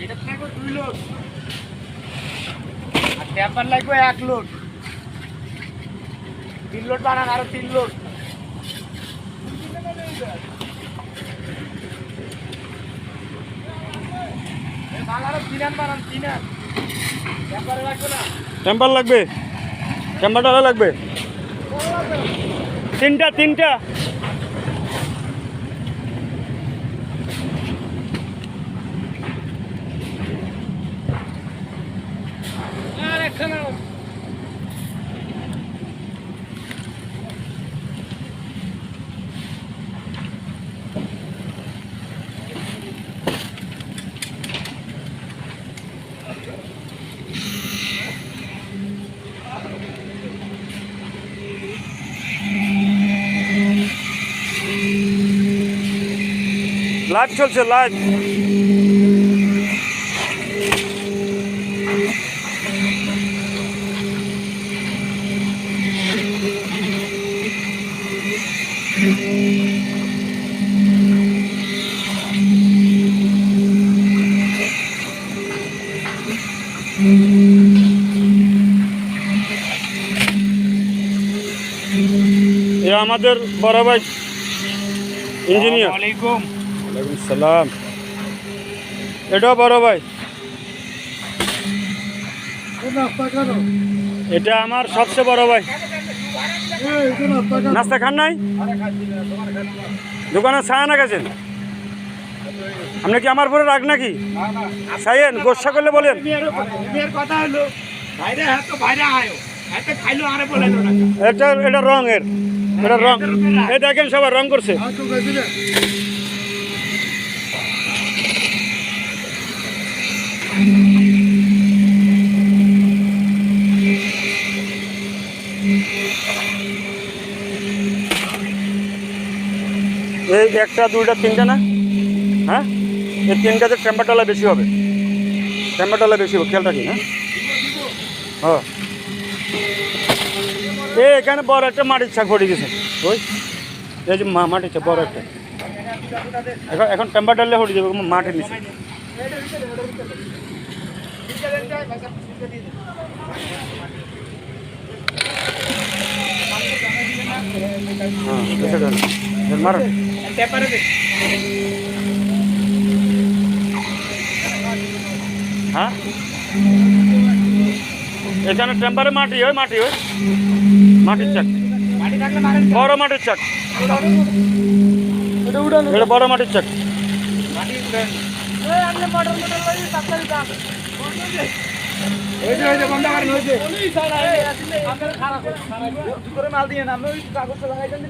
এটা লাগবে 2 লোড আর টেম্পার লাগবে 1 লোড 3 লোড বানান আরো 3 লোড বানানো 3 আন বানান 3 আন টেম্পারে লাগবে না টেম্পার লাগবে টেম্পার ডালা লাগবে তিনটা আর একখানা লাইভ চলছে লাইভ এ আমাদের বড় ভাই ইঞ্জিনিয়ার ওয়ালাইকুম ওয়ালাইকুম সালাম এটাও বড় ভাই এটা আমার সবচেয়ে বড় ভাই নাস্তা খান নাই দোকানে ছায়া না গেছেন আপনি কি আমার পরে রাগ নাকি সাইয়েন গোসা করলে বলেন মেয়ের কথা হলো বাইরে হ্যাঁ তো বাইরে আয়ো এত খাইলো আরে বলেন না এটা রং এর এটা রং এই দেখেন সবার রং করছে এই একটা দুইটা তিনটা না হ্যাঁ এই তিনটাতে টেম্পার ডালা বেশি হবে টেম্পার ডালা বেশি হবে খেয়াল রাখি হ্যাঁ এই এখানে বড় একটা মাটির ছাক পড়ে গেছে ওই এই যে মাটির ছাক বড় একটা এখন টেম্পার ডাললে হয়ে যাবে মাটির নিচে হ্যাঁ মারো হ্যাঁ এখানে টেম্পারে মাটি হয় মাটির চাক বড় মাটির চাক এটা বড় মাটির চাক মাল দিয়ে না কাগজ লাগাই দেন